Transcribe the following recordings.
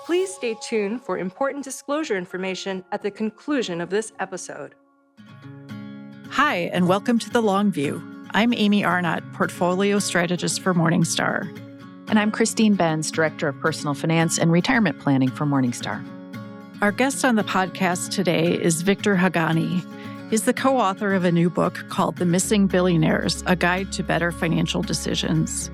Please stay tuned for important disclosure information at the conclusion of this episode. Hi, and welcome to The Long View. I'm Amy Arnott, Portfolio Strategist for Morningstar. And I'm Christine Benz, Director of Personal Finance and Retirement Planning for Morningstar. Our guest on the podcast today is Victor Haghani. He's the co-author of a new book called The Missing Billionaires, A Guide to Better Financial Decisions.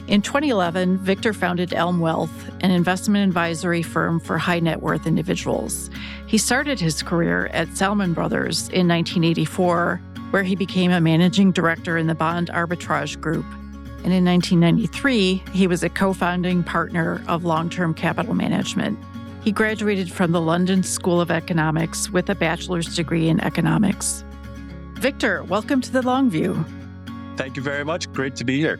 In 2011, Victor founded Elm Wealth, an investment advisory firm for high net worth individuals. He started his career at Salomon Brothers in 1984, where he became a managing director in the bond arbitrage group. And in 1993, he was a co-founding partner of Long-Term Capital Management. He graduated from the London School of Economics with a bachelor's degree in economics. Victor, welcome to The Long View. Thank you very much. Great to be here.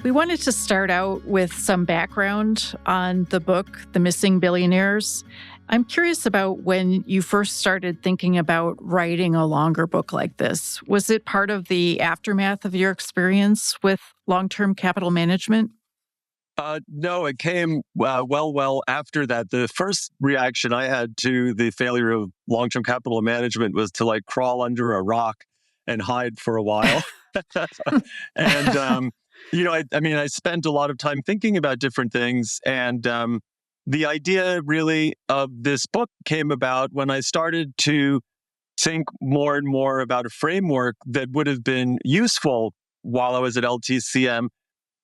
We wanted to start out with some background on the book, The Missing Billionaires. I'm curious about when you first started thinking about writing a longer book like this. Was it part of the aftermath of your experience with long-term capital management? No, it came well after that. The first reaction I had to the failure of long-term capital management was to crawl under a rock and hide for a while. And, I spent a lot of time thinking about different things. And the idea really of this book came about when I started to think more and more about a framework that would have been useful while I was at LTCM,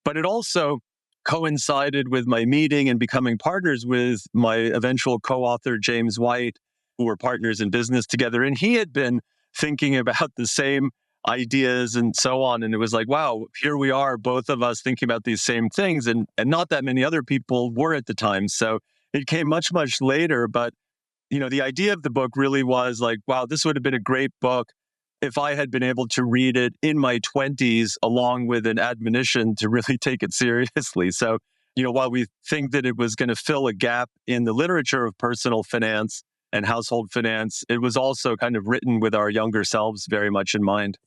but it also coincided with my meeting and becoming partners with my eventual co-author, James White, who were partners in business together. And he had been thinking about the same ideas and so on. And it was like, wow, here we are, both of us thinking about these same things. And not that many other people were at the time. So it came much, much later. But, the idea of the book really was like, wow, this would have been a great book if I had been able to read it in my 20s, along with an admonition to really take it seriously. So, while we think that it was going to fill a gap in the literature of personal finance and household finance, it was also kind of written with our younger selves very much in mind.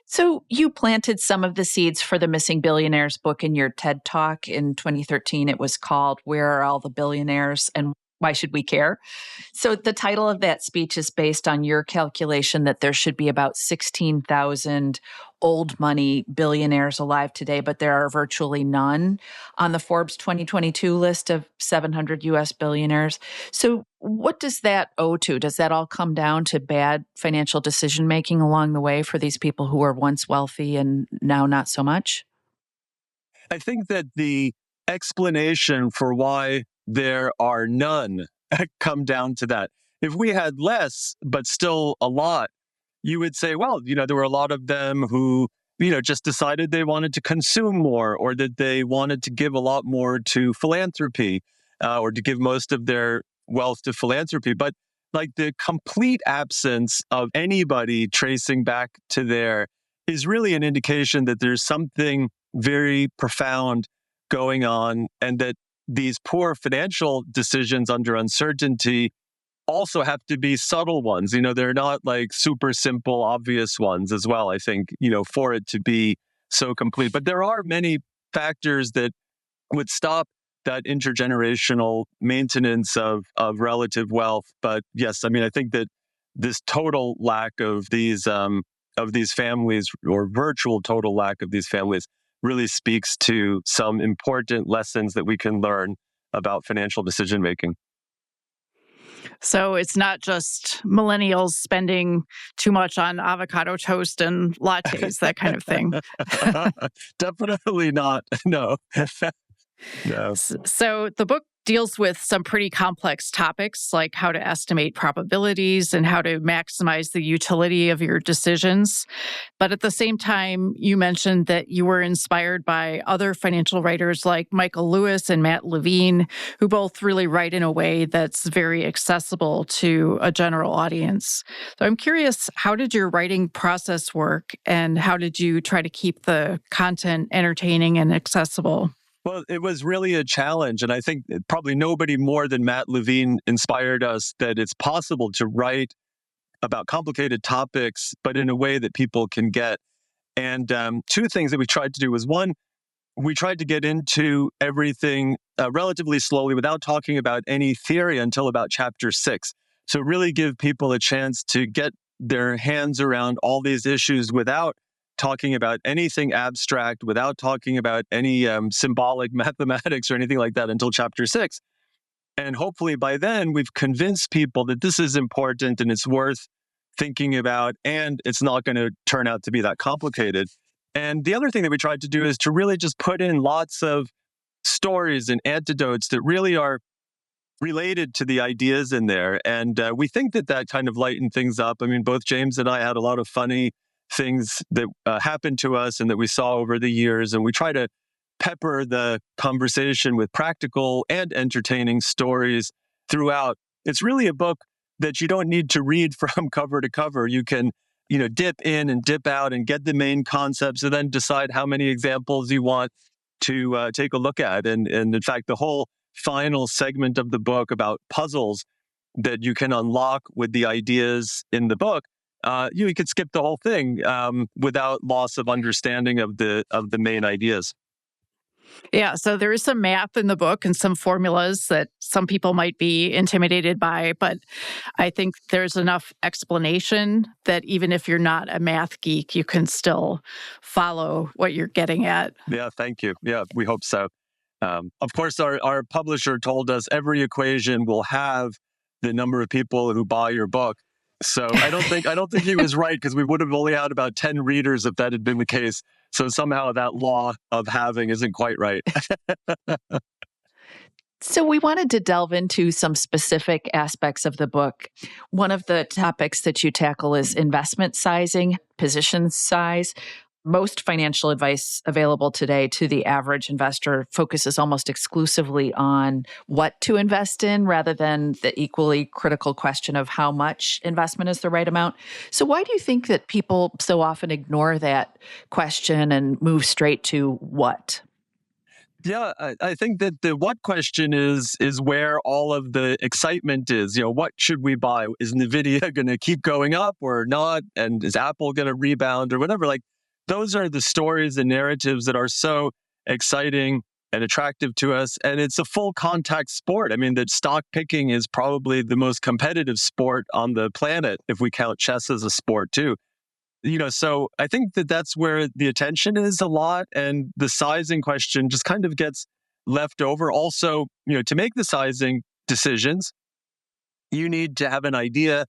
So you planted some of the seeds for the Missing Billionaires book in your TED Talk in 2013. It was called Where Are All the Billionaires and Why Should We Care? So the title of that speech is based on your calculation that there should be about 16,000 old money billionaires alive today, but there are virtually none on the Forbes 2022 list of 700 U.S. billionaires. So what does that owe to? Does that all come down to bad financial decision-making along the way for these people who were once wealthy and now not so much? I think that the explanation for why there are none come down to that. If we had less, but still a lot, you would say, well, there were a lot of them who, just decided they wanted to consume more, or that they wanted to give a lot more to philanthropy, or to give most of their wealth to philanthropy. But the complete absence of anybody tracing back to there is really an indication that there's something very profound going on, and that these poor financial decisions under uncertainty also have to be subtle ones. They're not super simple, obvious ones as well, I think, for it to be so complete. But there are many factors that would stop that intergenerational maintenance of relative wealth. But yes, I think that this total lack of these families, or virtual total lack of these families, really speaks to some important lessons that we can learn about financial decision making. So it's not just millennials spending too much on avocado toast and lattes, that kind of thing. Definitely not. No. No. So the book deals with some pretty complex topics, like how to estimate probabilities and how to maximize the utility of your decisions. But at the same time, you mentioned that you were inspired by other financial writers like Michael Lewis and Matt Levine, who both really write in a way that's very accessible to a general audience. So I'm curious, how did your writing process work, and how did you try to keep the content entertaining and accessible? Well, it was really a challenge. And I think probably nobody more than Matt Levine inspired us that it's possible to write about complicated topics, but in a way that people can get. And two things that we tried to do was, one, we tried to get into everything relatively slowly without talking about any theory until about chapter 6. So really give people a chance to get their hands around all these issues without talking about anything abstract, without talking about any symbolic mathematics or anything like that until chapter 6. And hopefully by then we've convinced people that this is important and it's worth thinking about, and it's not going to turn out to be that complicated. And the other thing that we tried to do is to really just put in lots of stories and anecdotes that really are related to the ideas in there. And we think that that kind of lightened things up. I mean, both James and I had a lot of funny things that happened to us and that we saw over the years. And we try to pepper the conversation with practical and entertaining stories throughout. It's really a book that you don't need to read from cover to cover. You can, dip in and dip out and get the main concepts and then decide how many examples you want to take a look at. And in fact, the whole final segment of the book about puzzles that you can unlock with the ideas in the book, you could skip the whole thing without loss of understanding of the main ideas. Yeah, so there is some math in the book and some formulas that some people might be intimidated by, but I think there's enough explanation that even if you're not a math geek, you can still follow what you're getting at. Yeah, thank you. Yeah, we hope so. Of course, our publisher told us every equation will have the number of people who buy your book. So I don't think he was right, because we would have only had about 10 readers if that had been the case. So somehow that law of having isn't quite right. So we wanted to delve into some specific aspects of the book. One of the topics that you tackle is investment sizing, position size. Most financial advice available today to the average investor focuses almost exclusively on what to invest in rather than the equally critical question of how much investment is the right amount. So why do you think that people so often ignore that question and move straight to what? Yeah, I think that the what question is where all of the excitement is. What should we buy? Is NVIDIA going to keep going up or not? And is Apple going to rebound or whatever? Like, those are the stories and narratives that are so exciting and attractive to us. And it's a full contact sport. I mean, that stock picking is probably the most competitive sport on the planet, if we count chess as a sport too. So I think that that's where the attention is a lot, and the sizing question just kind of gets left over. Also, to make the sizing decisions, you need to have an idea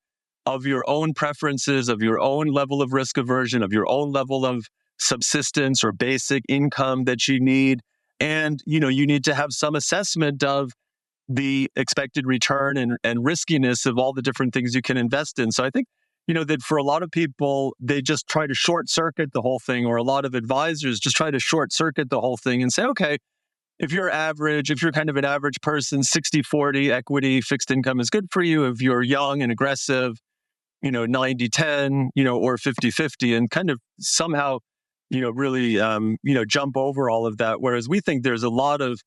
of your own preferences, of your own level of risk aversion, of your own level of subsistence or basic income that you need. And, you need to have some assessment of the expected return and riskiness of all the different things you can invest in. So I think, that for a lot of people, they just try to short circuit the whole thing, or a lot of advisors just try to short circuit the whole thing and say, okay, if you're kind of an average person, 60-40 equity, fixed income is good for you. If you're young and aggressive, 90-10, or 50-50, and kind of somehow, really, jump over all of that. Whereas we think there's a lot of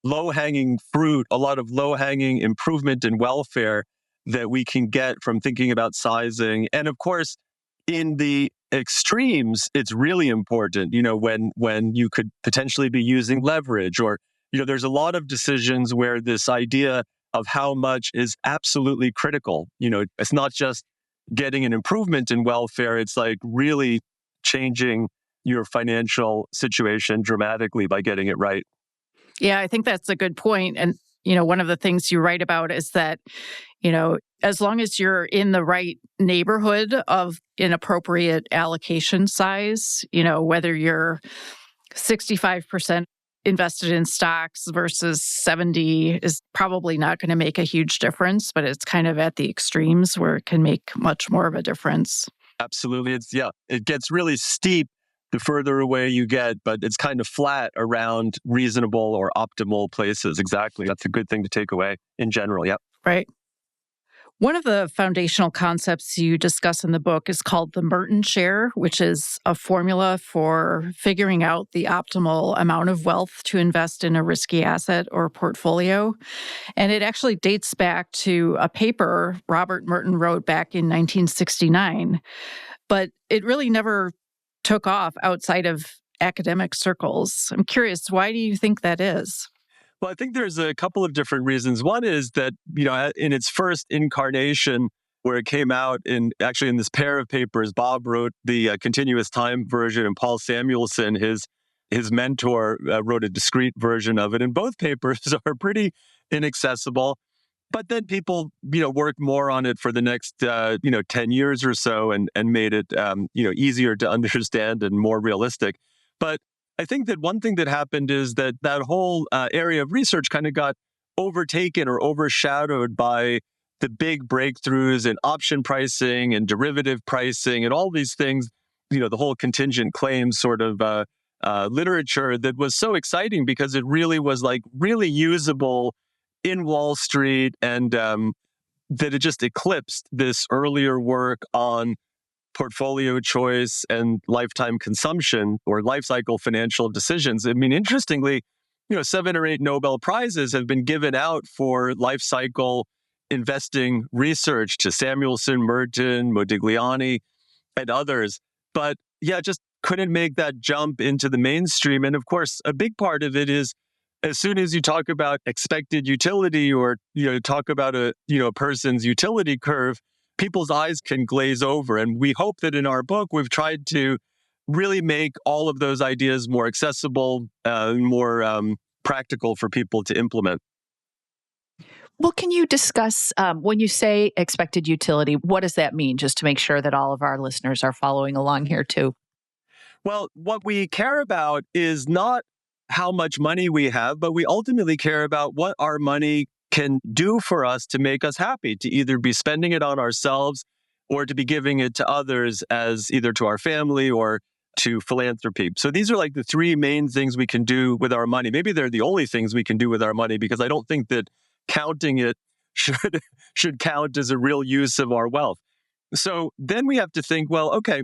low-hanging fruit, a lot of low-hanging improvement in welfare that we can get from thinking about sizing. And of course, in the extremes, it's really important, when you could potentially be using leverage, or, there's a lot of decisions where this idea of how much is absolutely critical. It's not just getting an improvement in welfare, it's like really changing your financial situation dramatically by getting it right. Yeah, I think that's a good point. And, one of the things you write about is that, as long as you're in the right neighborhood of an appropriate allocation size, whether you're 65% invested in stocks versus 70 is probably not going to make a huge difference, but it's kind of at the extremes where it can make much more of a difference. Absolutely. It gets really steep the further away you get, but it's kind of flat around reasonable or optimal places. Exactly. That's a good thing to take away in general. Yep. Right. One of the foundational concepts you discuss in the book is called the Merton share, which is a formula for figuring out the optimal amount of wealth to invest in a risky asset or portfolio. And it actually dates back to a paper Robert Merton wrote back in 1969. But it really never took off outside of academic circles. I'm curious, why do you think that is? Well, I think there's a couple of different reasons. One is that, in its first incarnation, where it came out in this pair of papers, Bob wrote the continuous time version, and Paul Samuelson, his mentor, wrote a discrete version of it. And both papers are pretty inaccessible. But then people, worked more on it for the next, 10 years or so and made it, easier to understand and more realistic. But I think that one thing that happened is that whole area of research kind of got overtaken or overshadowed by the big breakthroughs in option pricing and derivative pricing and all these things, the whole contingent claims sort of literature that was so exciting because it really was like really usable in Wall Street, and that it just eclipsed this earlier work on portfolio choice and lifetime consumption or life cycle financial decisions. I mean, interestingly, 7 or 8 Nobel Prizes have been given out for life cycle investing research to Samuelson, Merton, Modigliani, and others. But yeah, just couldn't make that jump into the mainstream. And of course, a big part of it is as soon as you talk about expected utility or, talk about a person's utility curve, people's eyes can glaze over. And we hope that in our book, we've tried to really make all of those ideas more accessible, more practical for people to implement. Well, can you discuss when you say expected utility, what does that mean? Just to make sure that all of our listeners are following along here too. Well, what we care about is not how much money we have, but we ultimately care about what our money can do for us to make us happy, to either be spending it on ourselves or to be giving it to others as either to our family or to philanthropy. So these are like the 3 main things we can do with our money. Maybe they're the only things we can do with our money because I don't think that counting it should count as a real use of our wealth. So then we have to think, well, okay,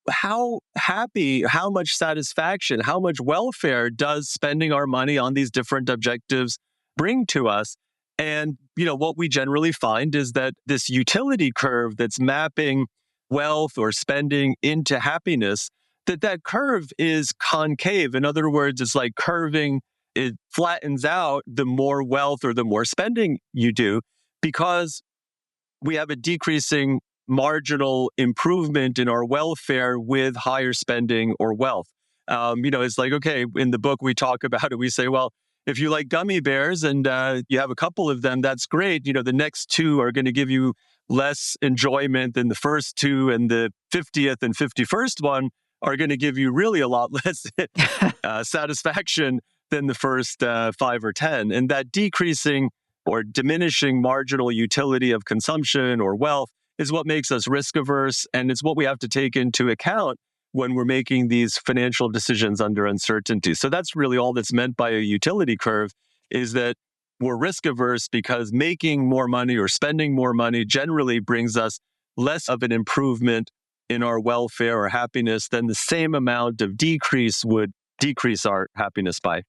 how happy, how much satisfaction, how much welfare does spending our money on these different objectives bring to us? And, what we generally find is that this utility curve that's mapping wealth or spending into happiness, that curve is concave. In other words, it's like curving, it flattens out the more wealth or the more spending you do because we have a decreasing marginal improvement in our welfare with higher spending or wealth. It's like, okay, in the book we talk about it, we say, well, if you like gummy bears and you have a couple of them, that's great. The next 2 are going to give you less enjoyment than the first 2, and the 50th and 51st one are going to give you really a lot less satisfaction than the first 5 or 10. And that decreasing or diminishing marginal utility of consumption or wealth is what makes us risk averse. And it's what we have to take into account when we're making these financial decisions under uncertainty. So that's really all that's meant by a utility curve, is that we're risk averse because making more money or spending more money generally brings us less of an improvement in our welfare or happiness than the same amount of decrease would decrease our happiness by.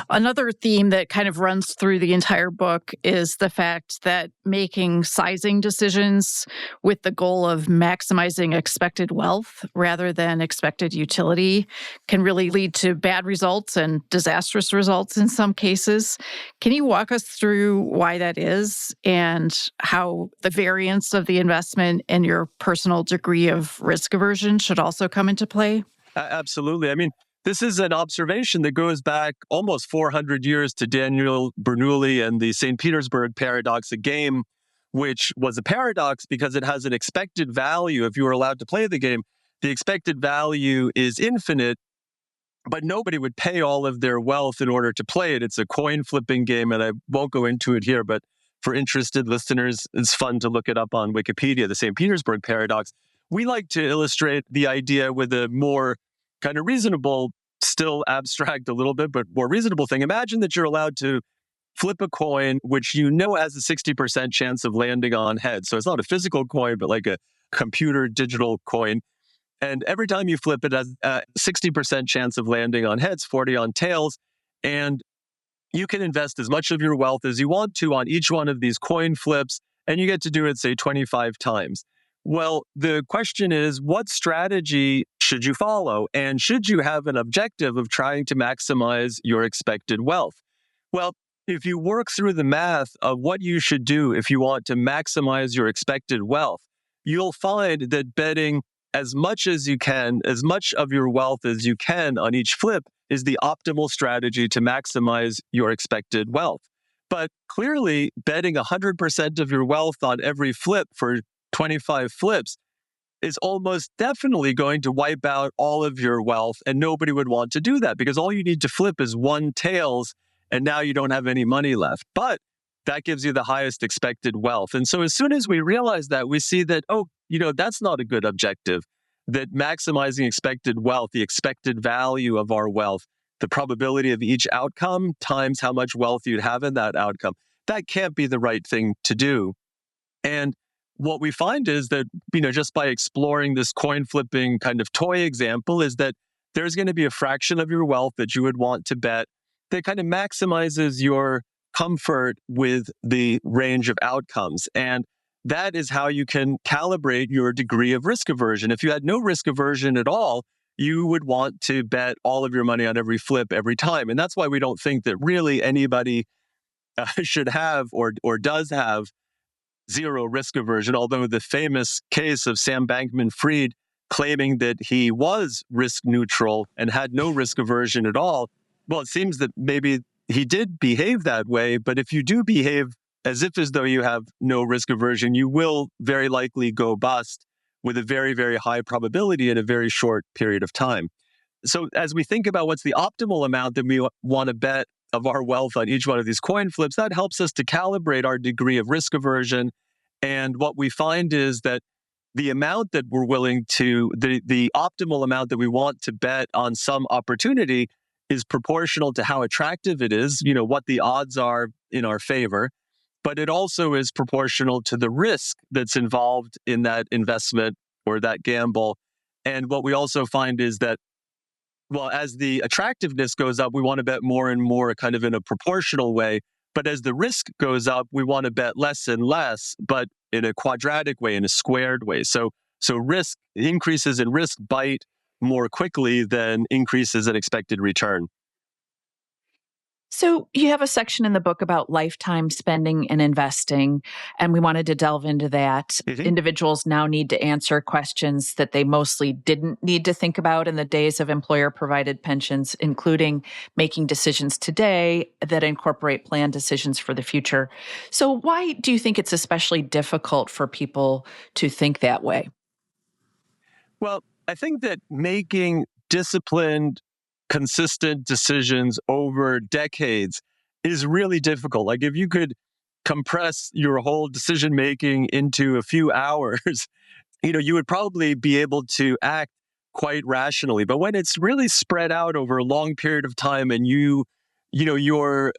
Another theme that kind of runs through the entire book is the fact that making sizing decisions with the goal of maximizing expected wealth rather than expected utility can really lead to bad results and disastrous results in some cases. Can you walk us through why that is and how the variance of the investment and your personal degree of risk aversion should also come into play? Absolutely. I mean, this is an observation that goes back almost 400 years to Daniel Bernoulli and the St. Petersburg paradox, a game which was a paradox because it has an expected value. If you were allowed to play the game, the expected value is infinite, but nobody would pay all of their wealth in order to play it. It's a coin flipping game, and I won't go into it here, but for interested listeners, it's fun to look it up on Wikipedia, the St. Petersburg paradox. We like to illustrate the idea with a more kind of reasonable, still abstract a little bit, but more reasonable thing. Imagine that you're allowed to flip a coin, which has a 60% chance of landing on heads. So it's not a physical coin, but like a computer digital coin. And every time you flip it, has a 60% chance of landing on heads, 40 on tails. And you can invest as much of your wealth as you want to on each one of these coin flips. And you get to do it, say, 25 times. Well, the question is, what strategy should you follow? And should you have an objective of trying to maximize your expected wealth? Well, if you work through the math of what you should do if you want to maximize your expected wealth, you'll find that betting as much as you can, as much of your wealth as you can on each flip is the optimal strategy to maximize your expected wealth. But clearly, betting 100% of your wealth on every flip for 25 flips is almost definitely going to wipe out all of your wealth. And nobody would want to do that because all you need to flip is one tails and now you don't have any money left. But that gives you the highest expected wealth. And so as soon as we realize that, we see that, that's not a good objective, that maximizing expected wealth, the expected value of our wealth, the probability of each outcome times how much wealth you'd have in that outcome, that can't be the right thing to do. And what we find is that, just by exploring this coin flipping kind of toy example, is that there's going to be a fraction of your wealth that you would want to bet that kind of maximizes your comfort with the range of outcomes. And that is how you can calibrate your degree of risk aversion. If you had no risk aversion at all, you would want to bet all of your money on every flip every time. And that's why we don't think that really anybody should have or does have zero risk aversion, although the famous case of Sam Bankman-Fried claiming that he was risk neutral and had no risk aversion at all, well, it seems that maybe he did behave that way, but if you do behave as though you have no risk aversion, you will very likely go bust with a very, very high probability in a very short period of time. So as we think about what's the optimal amount that we want to bet of our wealth on each one of these coin flips, that helps us to calibrate our degree of risk aversion. And what we find is that the amount that we're willing to, the optimal amount that we want to bet on some opportunity is proportional to how attractive it is, what the odds are in our favor. But it also is proportional to the risk that's involved in that investment or that gamble. And what we also find is that, well, as the attractiveness goes up, we want to bet more and more kind of in a proportional way. But as the risk goes up, we want to bet less and less, but in a quadratic way, in a squared way. So risk increases in risk bite more quickly than increases in expected return. So you have a section in the book about lifetime spending and investing, and we wanted to delve into that. Mm-hmm. Individuals now need to answer questions that they mostly didn't need to think about in the days of employer-provided pensions, including making decisions today that incorporate planned decisions for the future. So why do you think it's especially difficult for people to think that way? Well, I think that making disciplined, consistent decisions over decades is really difficult. Like if you could compress your whole decision making into a few hours, you would probably be able to act quite rationally. But when it's really spread out over a long period of time and your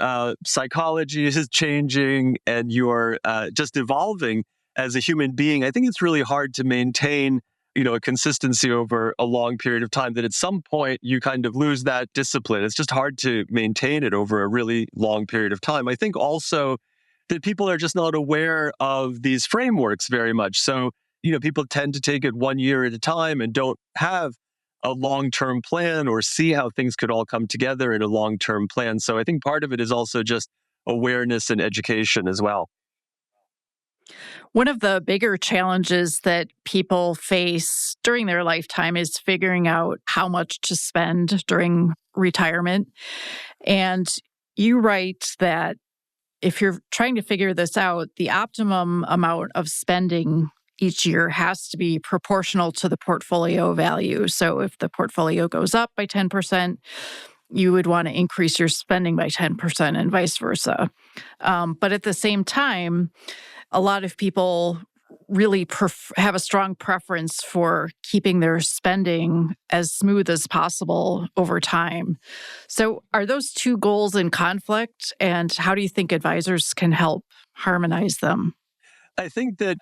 psychology is changing and you're just evolving as a human being, I think it's really hard to maintain a consistency over a long period of time, that at some point you kind of lose that discipline. It's just hard to maintain it over a really long period of time. I think also that people are just not aware of these frameworks very much. So, people tend to take it 1 year at a time and don't have a long-term plan or see how things could all come together in a long-term plan. So I think part of it is also just awareness and education as well. One of the bigger challenges that people face during their lifetime is figuring out how much to spend during retirement. And you write that if you're trying to figure this out, the optimum amount of spending each year has to be proportional to the portfolio value. So if the portfolio goes up by 10%, you would want to increase your spending by 10% and vice versa. But at the same time, a lot of people really have a strong preference for keeping their spending as smooth as possible over time. So are those two goals in conflict? And how do you think advisors can help harmonize them? I think that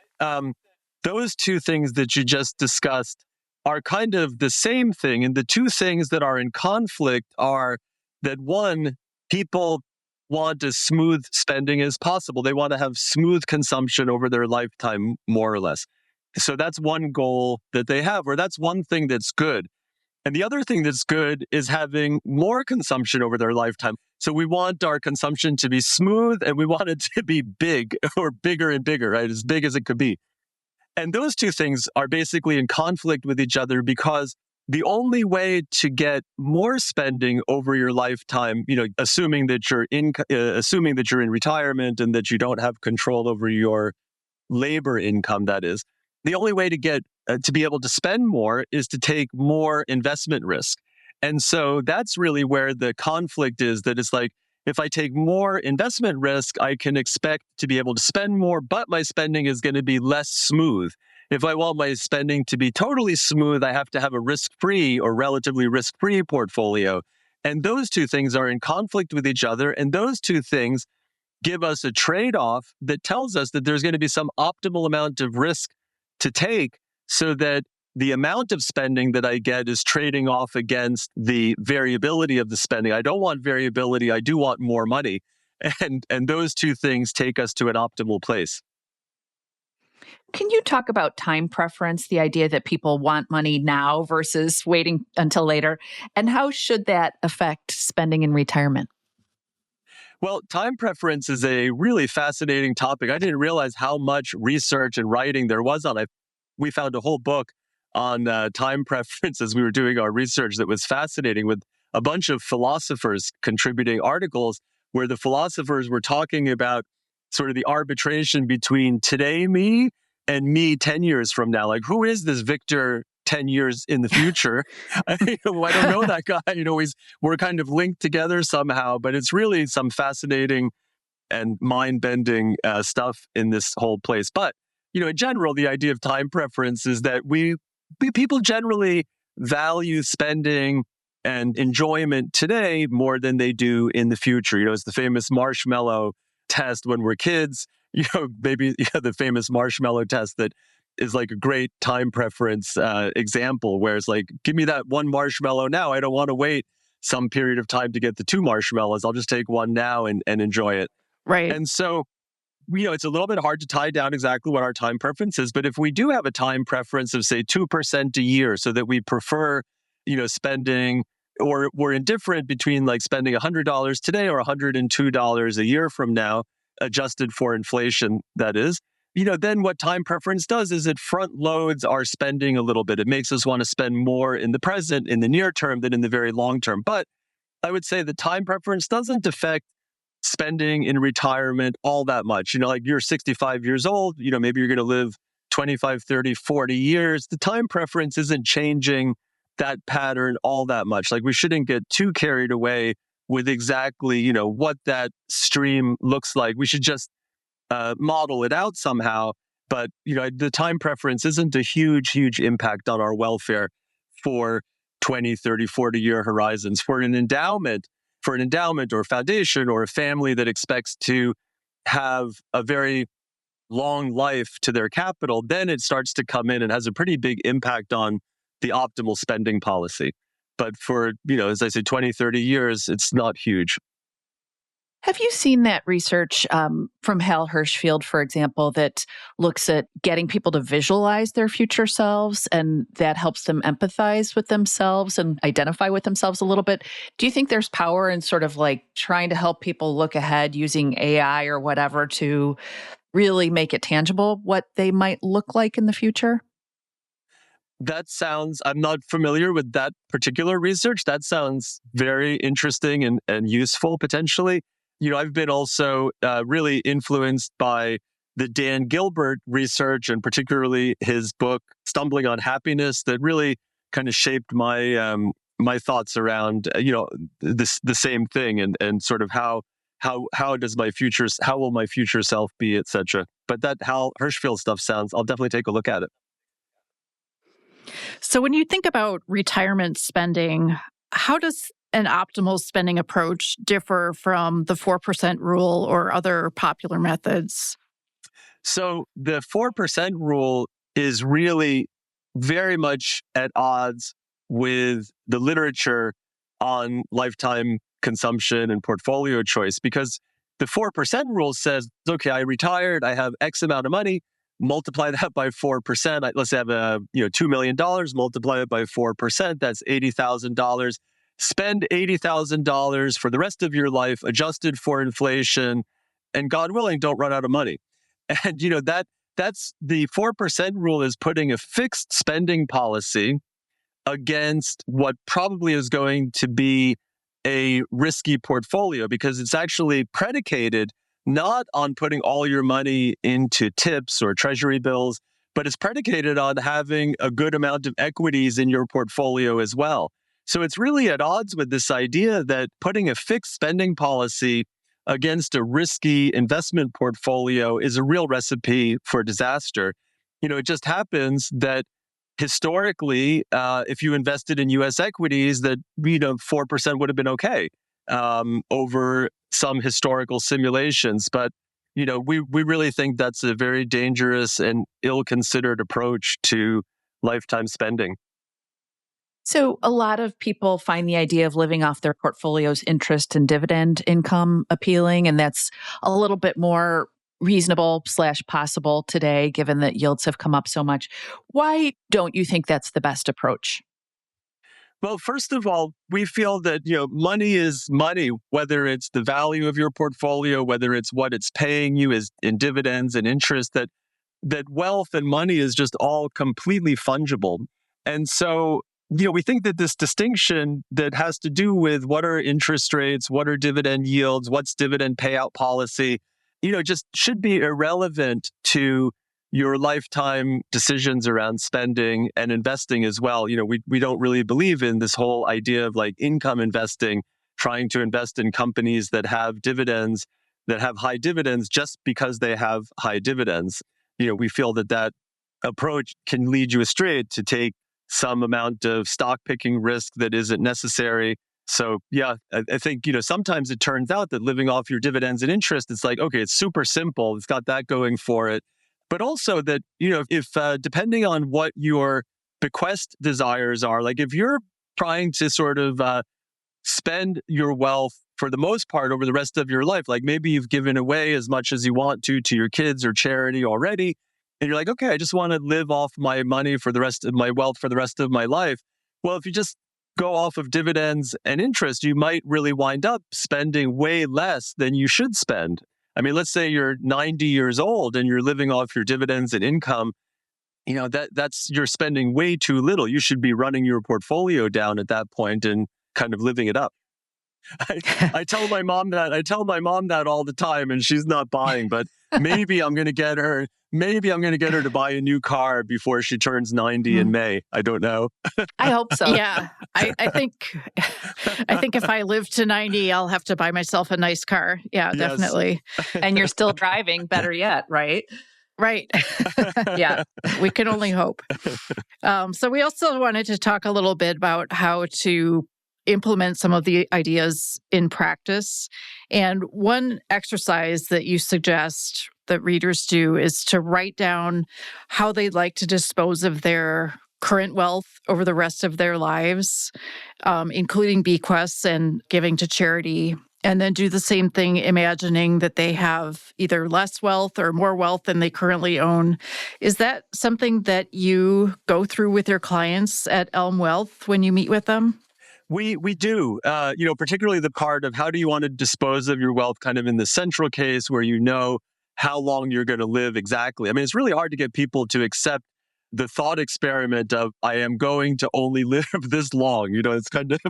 those two things that you just discussed are kind of the same thing. And the two things that are in conflict are that, one, people want as smooth spending as possible. They want to have smooth consumption over their lifetime, more or less. So that's one goal that they have, or that's one thing that's good. And the other thing that's good is having more consumption over their lifetime. So we want our consumption to be smooth and we want it to be big or bigger and bigger, right? As big as it could be. And those two things are basically in conflict with each other because the only way to get more spending over your lifetime, assuming that you're in retirement and that you don't have control over your labor income, that is, the only way to get to be able to spend more is to take more investment risk. And so that's really where the conflict is, that it's like, if I take more investment risk, I can expect to be able to spend more, but my spending is going to be less smooth. If I want my spending to be totally smooth, I have to have a risk-free or relatively risk-free portfolio. And those two things are in conflict with each other. And those two things give us a trade-off that tells us that there's going to be some optimal amount of risk to take so that the amount of spending that I get is trading off against the variability of the spending. I don't want variability. I do want more money. And those two things take us to an optimal place. Can you talk about time preference, the idea that people want money now versus waiting until later? And how should that affect spending in retirement? Well, time preference is a really fascinating topic. I didn't realize how much research and writing there was on it. We found a whole book on time preference as we were doing our research that was fascinating, with a bunch of philosophers contributing articles where the philosophers were talking about sort of the arbitration between today me and me 10 years from now. Like, who is this Victor 10 years in the future? I don't know that guy. We're kind of linked together somehow, but it's really some fascinating and mind-bending stuff in this whole place. But, in general, the idea of time preference is that people generally value spending and enjoyment today more than they do in the future. It's the famous marshmallow test when we're kids, maybe the famous marshmallow test that is like a great time preference example, where it's like, give me that one marshmallow now. I don't want to wait some period of time to get the two marshmallows. I'll just take one now and enjoy it. Right. And so, it's a little bit hard to tie down exactly what our time preference is. But if we do have a time preference of, say, 2% a year, so that we prefer, spending, or we're indifferent between like spending $100 today or $102 a year from now, adjusted for inflation, that is, then what time preference does is it front loads our spending a little bit. It makes us want to spend more in the present, in the near term, than in the very long term. But I would say the time preference doesn't affect spending in retirement all that much. Like, you're 65 years old, maybe you're going to live 25, 30, 40 years. The time preference isn't changing that pattern all that much. Like, we shouldn't get too carried away with exactly, what that stream looks like. We should just model it out somehow. But, the time preference isn't a huge, huge impact on our welfare for 20, 30, 40-year horizons. For an endowment or foundation or a family that expects to have a very long life to their capital, then it starts to come in and has a pretty big impact on the optimal spending policy. But for, as I say, 20, 30 years, it's not huge. Have you seen that research from Hal Hershfield, for example, that looks at getting people to visualize their future selves, and that helps them empathize with themselves and identify with themselves a little bit? Do you think there's power in sort of like trying to help people look ahead using AI or whatever to really make it tangible what they might look like in the future? I'm not familiar with that particular research. That sounds very interesting and useful potentially. I've been also really influenced by the Dan Gilbert research, and particularly his book, Stumbling on Happiness, that really kind of shaped my my thoughts around, the same thing, and sort of how will my future self be, etc. But that Hal Hershfield stuff I'll definitely take a look at it. So when you think about retirement spending, how does an optimal spending approach differ from the 4% rule or other popular methods? So the 4% rule is really very much at odds with the literature on lifetime consumption and portfolio choice, because the 4% rule says, okay, I retired, I have X amount of money, multiply that by 4%. Let's say I have $2 million, multiply it by 4%. That's $80,000. Spend $80,000 for the rest of your life, adjusted for inflation, and God willing, don't run out of money. And that's the 4% rule, is putting a fixed spending policy against what probably is going to be a risky portfolio, because it's actually predicated not on putting all your money into tips or treasury bills, but it's predicated on having a good amount of equities in your portfolio as well. So it's really at odds with this idea that putting a fixed spending policy against a risky investment portfolio is a real recipe for disaster. It just happens that historically, if you invested in U.S. equities, that 4% would have been okay over some historical simulations. But we really think that's a very dangerous and ill-considered approach to lifetime spending. So a lot of people find the idea of living off their portfolio's interest and dividend income appealing, and that's a little bit more reasonable / possible today, given that yields have come up so much. Why don't you think that's the best approach? Well, first of all, we feel that money is money, whether it's the value of your portfolio, whether it's what it's paying you is in dividends and interest, that wealth and money is just all completely fungible. And so, we think that this distinction that has to do with what are interest rates, what are dividend yields, what's dividend payout policy, just should be irrelevant to your lifetime decisions around spending and investing as well. We don't really believe in this whole idea of like income investing, trying to invest in companies that have dividends, that have high dividends just because they have high dividends. We feel that approach can lead you astray to take some amount of stock picking risk that isn't necessary. So yeah, I think, sometimes it turns out that living off your dividends and interest, it's like, okay, it's super simple. It's got that going for it. But also that, if depending on what your bequest desires are, like if you're trying to sort of spend your wealth for the most part over the rest of your life, like maybe you've given away as much as you want to your kids or charity already, and you're like, okay, I just want to live off my money for the rest of my wealth for the rest of my life. Well, if you just go off of dividends and interest, you might really wind up spending way less than you should spend. I mean, let's say you're 90 years old and you're living off your dividends and income. That's you're spending way too little. You should be running your portfolio down at that point and kind of living it up. I tell my mom that all the time, and she's not buying. But maybe I'm going to get her. Maybe I'm going to get her to buy a new car before she turns 90 in May. I don't know. I hope so. Yeah, I think if I live to 90, I'll have to buy myself a nice car. Yeah, Yes. definitely. And you're still driving, better yet, right? Right. Yeah. We can only hope. So we also wanted to talk a little bit about how to implement some of the ideas in practice. And one exercise that you suggest that readers do is to write down how they'd like to dispose of their current wealth over the rest of their lives, including bequests and giving to charity. And then do the same thing, imagining that they have either less wealth or more wealth than they currently own. Is that something that you go through with your clients at Elm Wealth when you meet with them? We do, particularly the part of how do you want to dispose of your wealth kind of in the central case where how long you're going to live exactly. I mean, it's really hard to get people to accept the thought experiment of I am going to only live this long. It's kind of,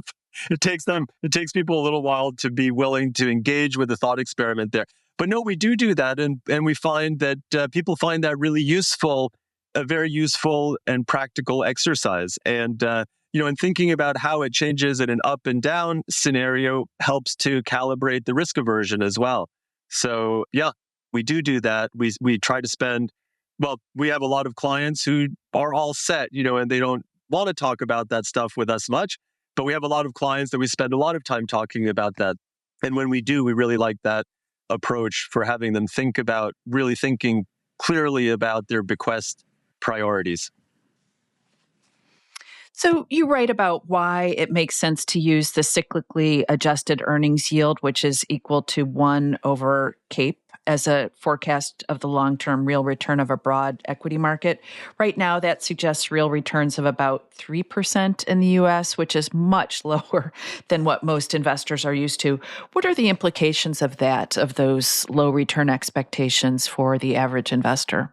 it takes people a little while to be willing to engage with the thought experiment there. But no, we do that. And we find that people find that really useful, a very useful and practical exercise. And, and thinking about how it changes in an up and down scenario helps to calibrate the risk aversion as well. So yeah, we do that. We try to spend, well, we have a lot of clients who are all set, and they don't want to talk about that stuff with us much, but we have a lot of clients that we spend a lot of time talking about that. And when we do, we really like that approach for having them really thinking clearly about their bequest priorities. So you write about why it makes sense to use the cyclically adjusted earnings yield, which is equal to 1 over CAPE as a forecast of the long-term real return of a broad equity market. Right now, that suggests real returns of about 3% in the US, which is much lower than what most investors are used to. What are the implications of that, of those low return expectations for the average investor?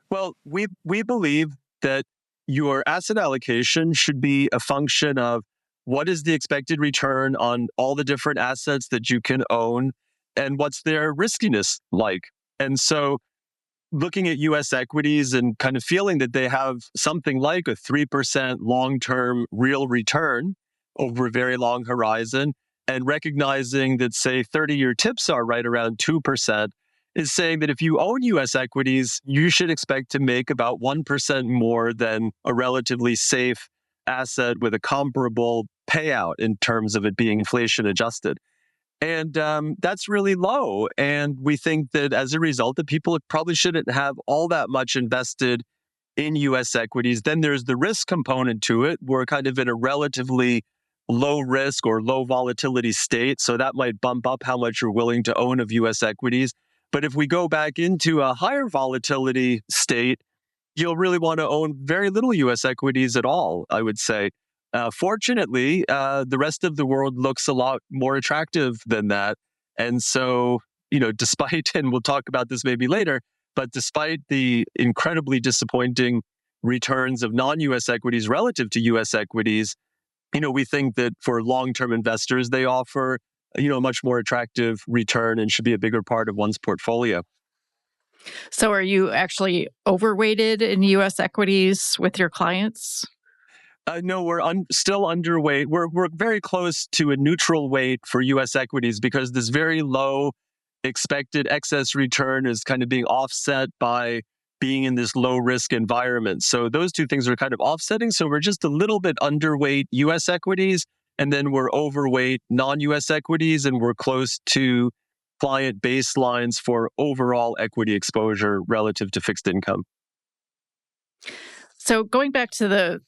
Well, we believe that your asset allocation should be a function of what is the expected return on all the different assets that you can own and what's their riskiness like. And so looking at US equities and kind of feeling that they have something like a 3% long-term real return over a very long horizon, and recognizing that, say, 30-year tips are right around 2%, is saying that if you own US equities, you should expect to make about 1% more than a relatively safe asset with a comparable payout in terms of it being inflation adjusted. And that's really low. And we think that as a result, that people probably shouldn't have all that much invested in US equities. Then there's the risk component to it. We're kind of in a relatively low risk or low volatility state. So that might bump up how much you're willing to own of US equities. But if we go back into a higher volatility state, you'll really want to own very little US equities at all, I would say. Fortunately, the rest of the world looks a lot more attractive than that. And so, despite, and we'll talk about this maybe later, but despite the incredibly disappointing returns of non-US equities relative to US equities, we think that for long-term investors, they offer, a much more attractive return and should be a bigger part of one's portfolio. So are you actually overweighted in US equities with your clients? No, we're still underweight. We're very close to a neutral weight for U.S. equities because this very low expected excess return is kind of being offset by being in this low risk environment. So those two things are kind of offsetting. So we're just a little bit underweight U.S. equities, and then we're overweight non-U.S. equities, and we're close to client baselines for overall equity exposure relative to fixed income. So going back to the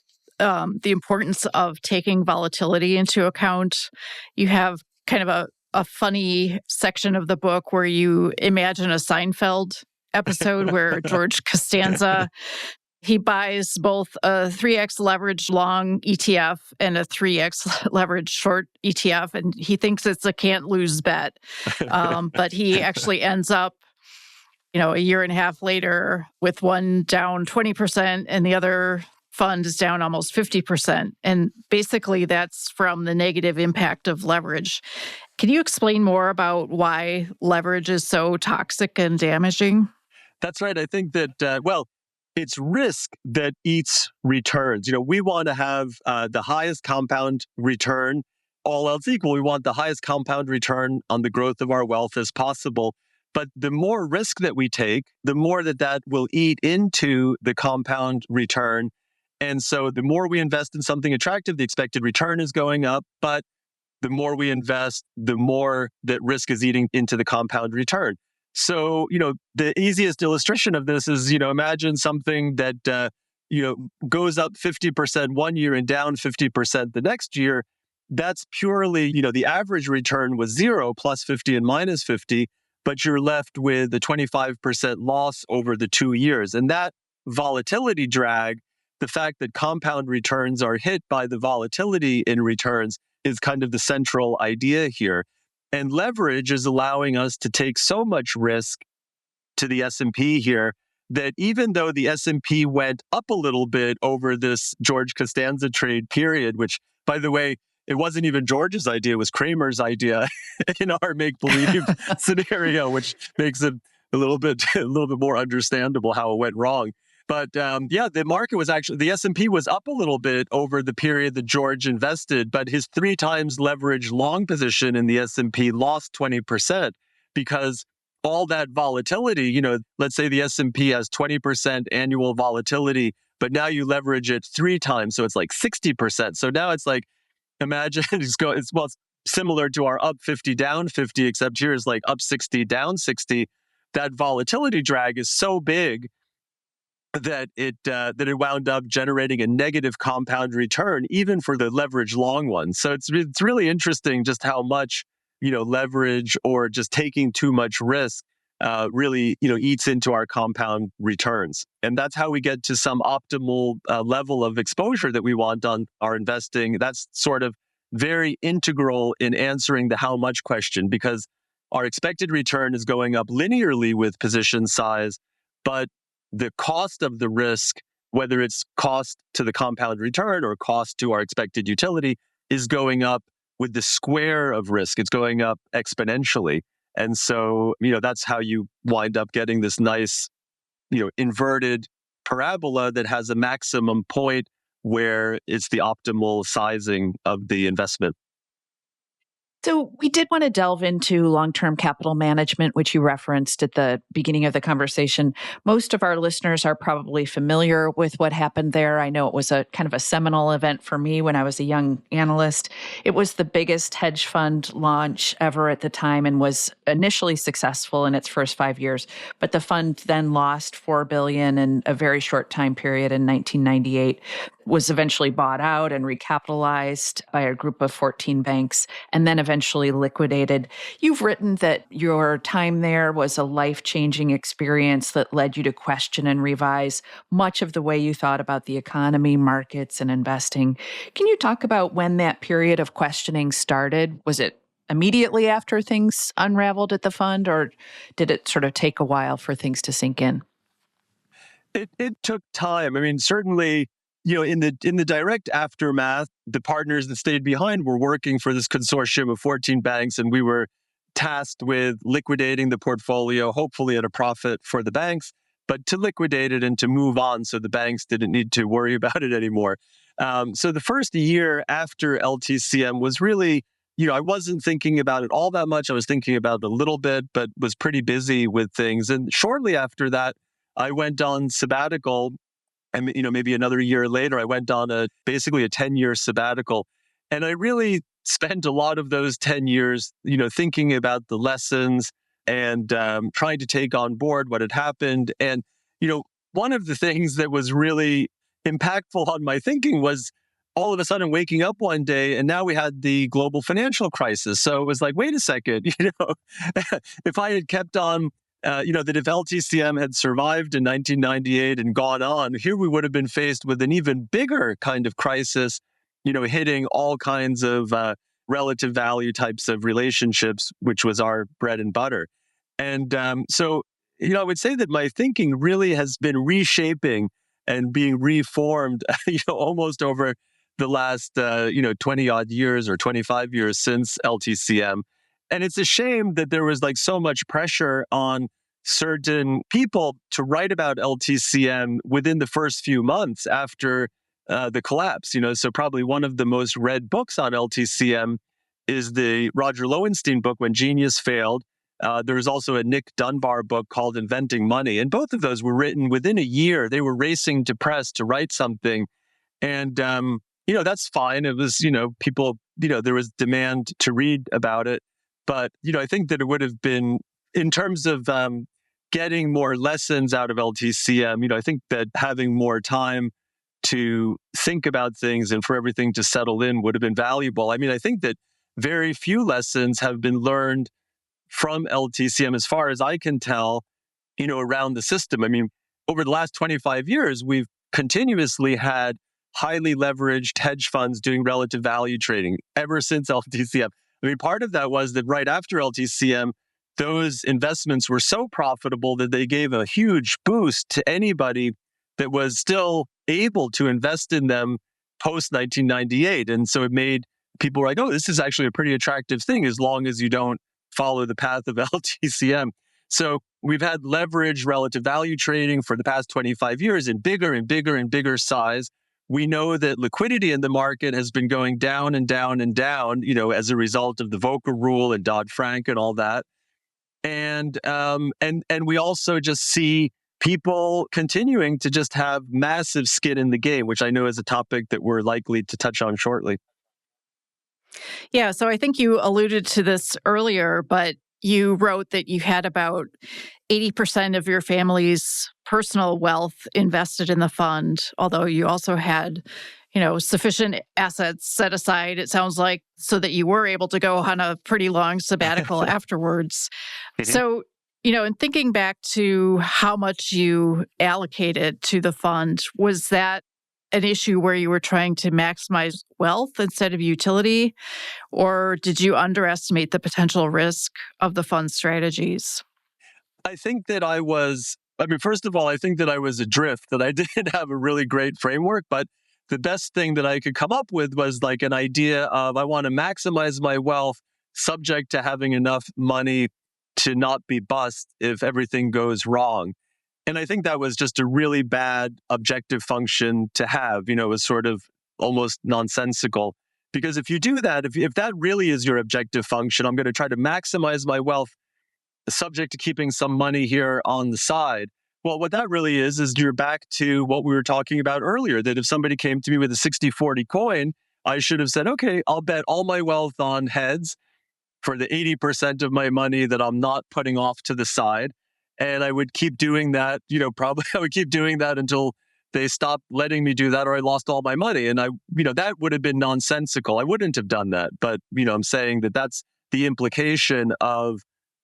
importance of taking volatility into account, you have kind of a funny section of the book where you imagine a Seinfeld episode where George Costanza, he buys both a 3x leveraged long ETF and a 3x leveraged short ETF, and he thinks it's a can't lose bet. But he actually ends up, a year and a half later with one down 20% and the other fund is down almost 50%. And basically that's from the negative impact of leverage. Can you explain more about why leverage is so toxic and damaging? That's right. I think that, it's risk that eats returns. We want to have the highest compound return, all else equal. We want the highest compound return on the growth of our wealth as possible. But the more risk that we take, the more that will eat into the compound return. And so the more we invest in something attractive, the expected return is going up. But the more we invest, the more that risk is eating into the compound return. So, the easiest illustration of this is, imagine something that, goes up 50% one year and down 50% the next year. That's purely, the average return was 0, plus 50 and minus 50, but you're left with a 25% loss over the 2 years. And that volatility drag, the fact that compound returns are hit by the volatility in returns, is kind of the central idea here. And leverage is allowing us to take so much risk to the S&P here that even though the S&P went up a little bit over this George Costanza trade period, which, by the way, it wasn't even George's idea, it was Kramer's idea in our make-believe scenario, which makes it a little bit more understandable how it went wrong. But the market was actually, the S&P was up a little bit over the period that George invested, but his 3 times leverage long position in the S&P lost 20% because all that volatility, let's say the S&P has 20% annual volatility, but now you leverage it 3 times, so it's like 60%. So now it's like, imagine it's similar to our up 50, down 50, except here is like up 60, down 60. That volatility drag is so big that it wound up generating a negative compound return, even for the leverage long ones. So it's really interesting just how much leverage or just taking too much risk really eats into our compound returns, and that's how we get to some optimal level of exposure that we want on our investing. That's sort of very integral in answering the how much question, because our expected return is going up linearly with position size, but the cost of the risk, whether it's cost to the compound return or cost to our expected utility, is going up with the square of risk. It's going up exponentially. And so, that's how you wind up getting this nice, inverted parabola that has a maximum point where it's the optimal sizing of the investment. So we did want to delve into long-term capital management, which you referenced at the beginning of the conversation. Most of our listeners are probably familiar with what happened there. I know it was a kind of a seminal event for me when I was a young analyst. It was the biggest hedge fund launch ever at the time and was initially successful in its first 5 years. But the fund then lost $4 billion in a very short time period in 1998, was eventually bought out and recapitalized by a group of 14 banks, and then eventually liquidated. You've written that your time there was a life-changing experience that led you to question and revise much of the way you thought about the economy, markets, and investing. Can you talk about when that period of questioning started? Was it immediately after things unraveled at the fund, or did it sort of take a while for things to sink in? It took time. I mean, certainly, in the direct aftermath, the partners that stayed behind were working for this consortium of 14 banks, and we were tasked with liquidating the portfolio, hopefully at a profit for the banks, but to liquidate it and to move on so the banks didn't need to worry about it anymore. So the first year after LTCM was really, I wasn't thinking about it all that much. I was thinking about it a little bit, but was pretty busy with things. And shortly after that, I went on sabbatical. And maybe another year later, I went on basically a 10-year sabbatical. And I really spent a lot of those 10 years, thinking about the lessons and trying to take on board what had happened. And, one of the things that was really impactful on my thinking was all of a sudden waking up one day, and now we had the global financial crisis. So it was like, wait a second, if I had kept on that if LTCM had survived in 1998 and gone on, here we would have been faced with an even bigger kind of crisis, hitting all kinds of relative value types of relationships, which was our bread and butter. And so, I would say that my thinking really has been reshaping and being reformed, almost over the last, 20 odd years or 25 years since LTCM. And it's a shame that there was so much pressure on certain people to write about LTCM within the first few months after the collapse. So probably one of the most read books on LTCM is the Roger Lowenstein book, When Genius Failed. There was also a Nick Dunbar book called Inventing Money. And both of those were written within a year. They were racing to press to write something. And, that's fine. It was, people, there was demand to read about it. But, I think that it would have been, in terms of getting more lessons out of LTCM, I think that having more time to think about things and for everything to settle in would have been valuable. I mean, I think that very few lessons have been learned from LTCM, as far as I can tell, around the system. I mean, over the last 25 years, we've continuously had highly leveraged hedge funds doing relative value trading ever since LTCM. I mean, part of that was that right after LTCM, those investments were so profitable that they gave a huge boost to anybody that was still able to invest in them post 1998. And so it made people like, oh, this is actually a pretty attractive thing as long as you don't follow the path of LTCM. So we've had leverage relative value trading for the past 25 years in bigger and bigger and bigger size. We know that liquidity in the market has been going down and down and down, as a result of the Volcker rule and Dodd-Frank and all that. And we also just see people continuing to just have massive skin in the game, which I know is a topic that we're likely to touch on shortly. Yeah, so I think you alluded to this earlier, but you wrote that you had about 80% of your family's personal wealth invested in the fund, although you also had, sufficient assets set aside, it sounds like, so that you were able to go on a pretty long sabbatical afterwards. Mhm. So, in thinking back to how much you allocated to the fund, was that an issue where you were trying to maximize wealth instead of utility? Or did you underestimate the potential risk of the fund strategies? I think that first of all, I think that I was adrift, that I didn't have a really great framework, but the best thing that I could come up with was like an idea of I want to maximize my wealth subject to having enough money to not be bust if everything goes wrong. And I think that was just a really bad objective function to have. It was sort of almost nonsensical. Because if you do that, if that really is your objective function, I'm going to try to maximize my wealth subject to keeping some money here on the side. Well, what that really is you're back to what we were talking about earlier, that if somebody came to me with a 60-40 coin, I should have said, okay, I'll bet all my wealth on heads for the 80% of my money that I'm not putting off to the side. And I would keep doing that, probably I would keep doing that until they stopped letting me do that or I lost all my money. And that would have been nonsensical. I wouldn't have done that. But, I'm saying that that's the implication of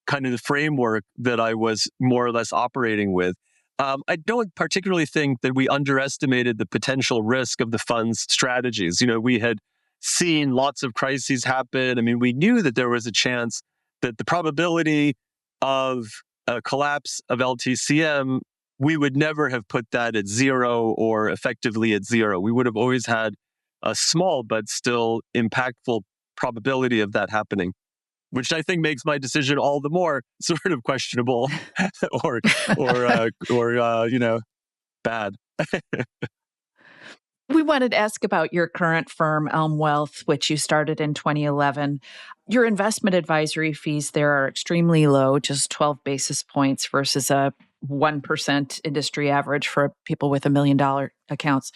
kind of the framework that I was more or less operating with. I don't particularly think that we underestimated the potential risk of the fund's strategies. We had seen lots of crises happen. I mean, we knew that there was a chance that the probability of a collapse of LTCM, we would never have put that at zero or effectively at zero. We would have always had a small but still impactful probability of that happening, which I think makes my decision all the more sort of questionable or bad. We wanted to ask about your current firm, Elm Wealth, which you started in 2011. Your investment advisory fees there are extremely low, just 12 basis points versus a 1% industry average for people with $1 million accounts.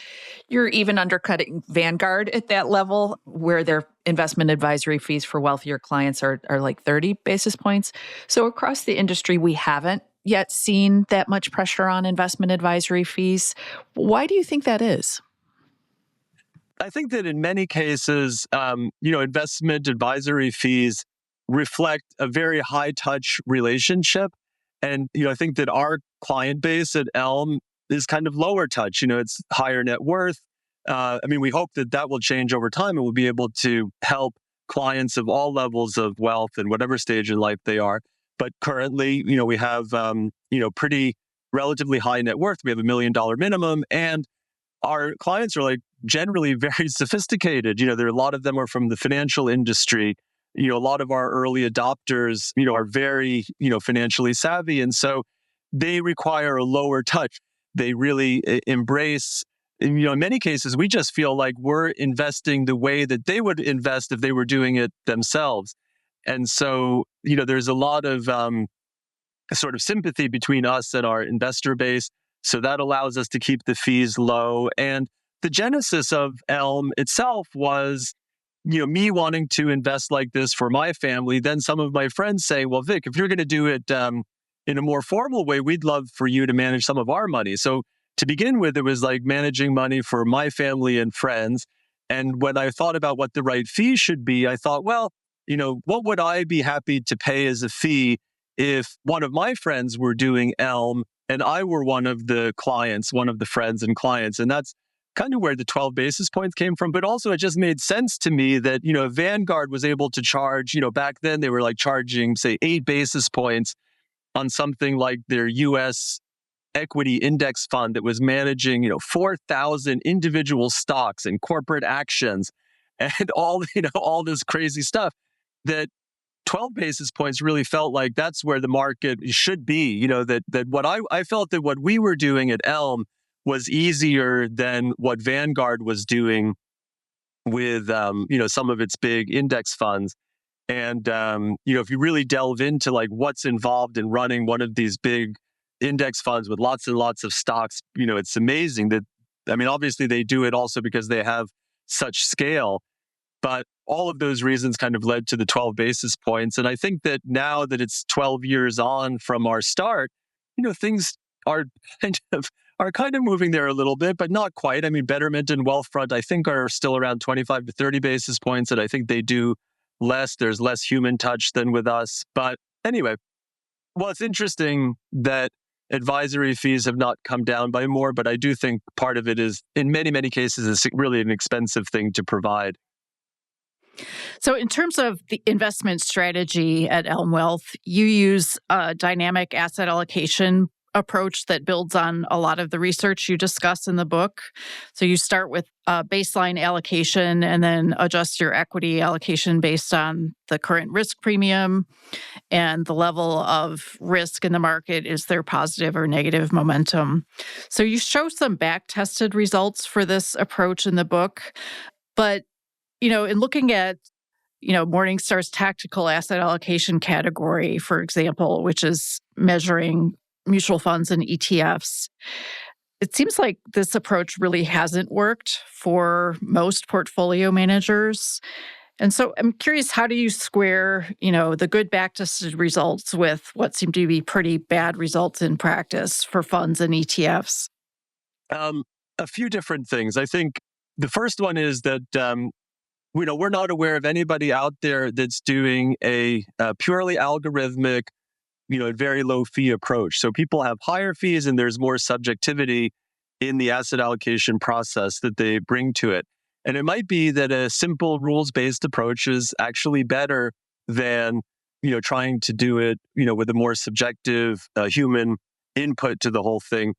You're even undercutting Vanguard at that level, where their investment advisory fees for wealthier clients are like 30 basis points. So across the industry, we haven't yet seen that much pressure on investment advisory fees. Why do you think that is? I think that in many cases, investment advisory fees reflect a very high touch relationship. And, I think that our client base at Elm is kind of lower touch. It's higher net worth. We hope that that will change over time and we'll be able to help clients of all levels of wealth and whatever stage in life they are. But currently, we have, pretty relatively high net worth. We have $1 million minimum, and our clients are like generally very sophisticated. There are a lot of them are from the financial industry. A lot of our early adopters, are very, financially savvy. And so they require a lower touch. They really embrace, in many cases, we just feel like we're investing the way that they would invest if they were doing it themselves. And so, there's a lot of sort of sympathy between us and our investor base. So that allows us to keep the fees low. And the genesis of Elm itself was, me wanting to invest like this for my family. Then some of my friends say, well, Vic, if you're going to do it in a more formal way, we'd love for you to manage some of our money. So to begin with, it was like managing money for my family and friends. And when I thought about what the right fee should be, I thought, well, what would I be happy to pay as a fee if one of my friends were doing Elm and I were one of the clients, one of the friends and clients? And that's kind of where the 12 basis points came from. But also it just made sense to me that, Vanguard was able to charge, back then they were like charging, say, 8 basis points on something like their US equity index fund that was managing, 4,000 individual stocks and corporate actions and all this crazy stuff, that 12 basis points really felt like that's where the market should be. That what I felt that what we were doing at Elm was easier than what Vanguard was doing with, some of its big index funds. And, if you really delve into like what's involved in running one of these big index funds with lots and lots of stocks, it's amazing that, obviously they do it also because they have such scale. But all of those reasons kind of led to the 12 basis points. And I think that now that it's 12 years on from our start, things are kind of moving there a little bit, but not quite. I mean, Betterment and Wealthfront, I think, are still around 25 to 30 basis points, and I think they do less. There's less human touch than with us. But anyway, well, it's interesting that advisory fees have not come down by more, but I do think part of it is, in many, many cases, is really an expensive thing to provide. So in terms of the investment strategy at Elm Wealth, you use a dynamic asset allocation approach that builds on a lot of the research you discuss in the book. So you start with a baseline allocation and then adjust your equity allocation based on the current risk premium and the level of risk in the market. Is there positive or negative momentum? So you show some back-tested results for this approach in the book. But, in looking at Morningstar's tactical asset allocation category, for example, which is measuring mutual funds and ETFs, it seems like this approach really hasn't worked for most portfolio managers. And so I'm curious, how do you square, the good back-tested results with what seem to be pretty bad results in practice for funds and ETFs? A few different things. I think the first one is that we're not aware of anybody out there that's doing a purely algorithmic, very low fee approach. So people have higher fees and there's more subjectivity in the asset allocation process that they bring to it. And it might be that a simple rules-based approach is actually better than, trying to do it, with a more subjective human input to the whole thing.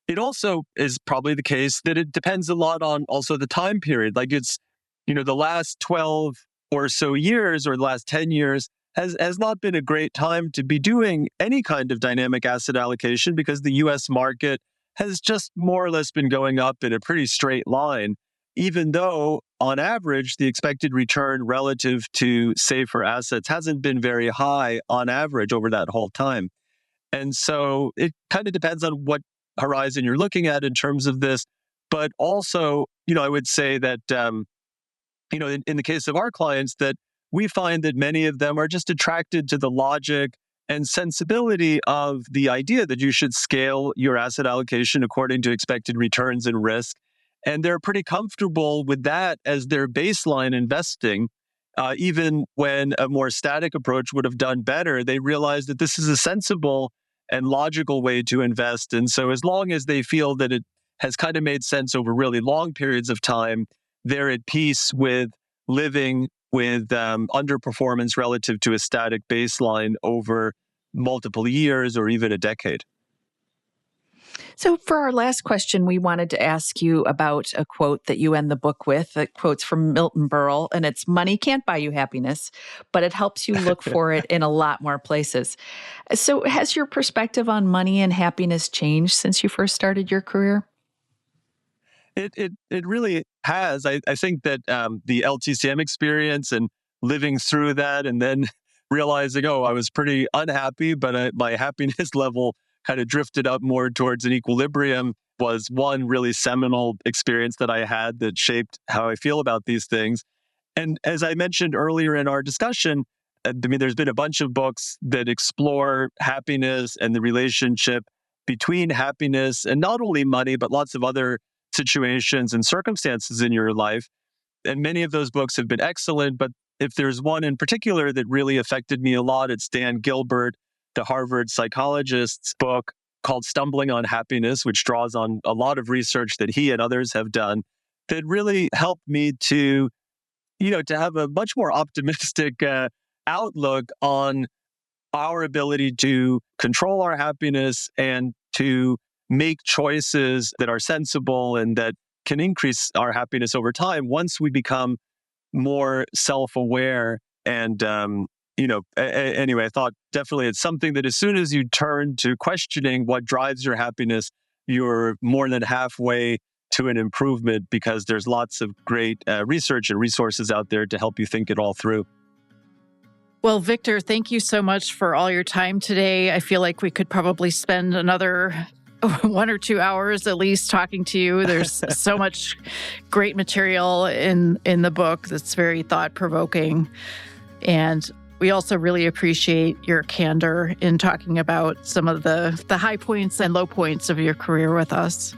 It also is probably the case that it depends a lot on also the time period. Like it's, the last 12 or so years or the last 10 years has not been a great time to be doing any kind of dynamic asset allocation because the US market has just more or less been going up in a pretty straight line, even though on average, the expected return relative to safer assets hasn't been very high on average over that whole time. And so it kind of depends on what horizon you're looking at in terms of this. But also, I would say that, in the case of our clients, that we find that many of them are just attracted to the logic and sensibility of the idea that you should scale your asset allocation according to expected returns and risk. And they're pretty comfortable with that as their baseline investing. Even when a more static approach would have done better, they realize that this is a sensible and logical way to invest. And so as long as they feel that it has kind of made sense over really long periods of time, they're at peace with living with underperformance relative to a static baseline over multiple years or even a decade. So for our last question, we wanted to ask you about a quote that you end the book with. That quote's from Milton Berle, and it's, "Money can't buy you happiness, but it helps you look for it in a lot more places." So has your perspective on money and happiness changed since you first started your career? It really has. I think that the LTCM experience and living through that and then realizing, I was pretty unhappy, but my happiness level kind of drifted up more towards an equilibrium was one really seminal experience that I had that shaped how I feel about these things. And as I mentioned earlier in our discussion, there's been a bunch of books that explore happiness and the relationship between happiness and not only money, but lots of other situations and circumstances in your life. And many of those books have been excellent, but if there's one in particular that really affected me a lot, it's Dan Gilbert, the Harvard psychologist's book called Stumbling on Happiness, which draws on a lot of research that he and others have done that really helped me to have a much more optimistic outlook on our ability to control our happiness and to make choices that are sensible and that can increase our happiness over time once we become more self-aware. And, anyway, I thought definitely it's something that as soon as you turn to questioning what drives your happiness, you're more than halfway to an improvement because there's lots of great research and resources out there to help you think it all through. Well, Victor, thank you so much for all your time today. I feel like we could probably spend another 1 or 2 hours at least talking to you. There's so much great material in the book that's very thought-provoking. And we also really appreciate your candor in talking about some of the high points and low points of your career with us.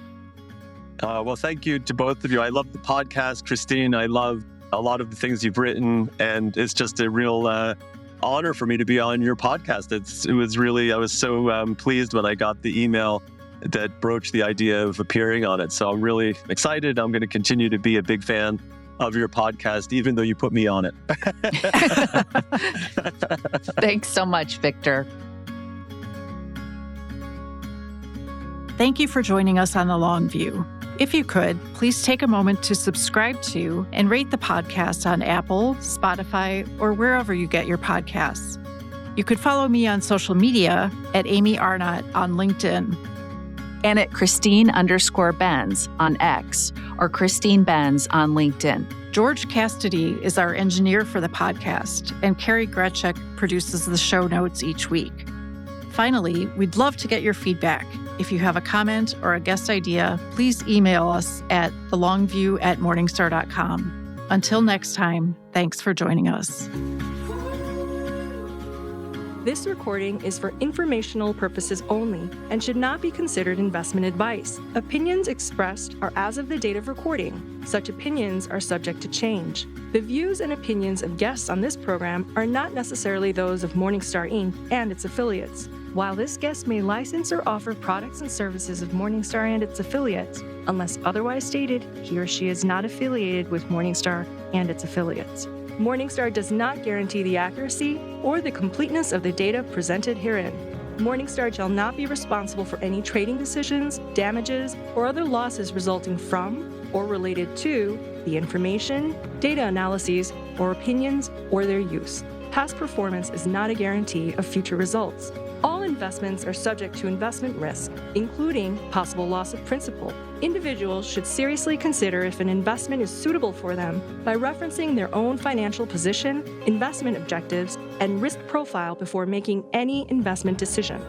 Well, thank you to both of you. I love the podcast, Christine. I love a lot of the things you've written, and it's just a real honor for me to be on your podcast. I was so pleased when I got the email that broached the idea of appearing on it. So I'm really excited. I'm going to continue to be a big fan of your podcast, even though you put me on it. Thanks so much, Victor. Thank you for joining us on The Long View. If you could, please take a moment to subscribe to and rate the podcast on Apple, Spotify, or wherever you get your podcasts. You could follow me on social media at Amy Arnott on LinkedIn. And at Christine_Benz on X or Christine Benz on LinkedIn. George Cassidy is our engineer for the podcast, and Carrie Gretschek produces the show notes each week. Finally, we'd love to get your feedback. If you have a comment or a guest idea, please email us at thelongview@morningstar.com. Until next time, thanks for joining us. This recording is for informational purposes only and should not be considered investment advice. Opinions expressed are as of the date of recording. Such opinions are subject to change. The views and opinions of guests on this program are not necessarily those of Morningstar Inc. and its affiliates. While this guest may license or offer products and services of Morningstar and its affiliates, unless otherwise stated, he or she is not affiliated with Morningstar and its affiliates. Morningstar does not guarantee the accuracy or the completeness of the data presented herein. Morningstar shall not be responsible for any trading decisions, damages, or other losses resulting from or related to the information, data analyses, or opinions, or their use. Past performance is not a guarantee of future results. All investments are subject to investment risk, including possible loss of principal. Individuals should seriously consider if an investment is suitable for them by referencing their own financial position, investment objectives, and risk profile before making any investment decision.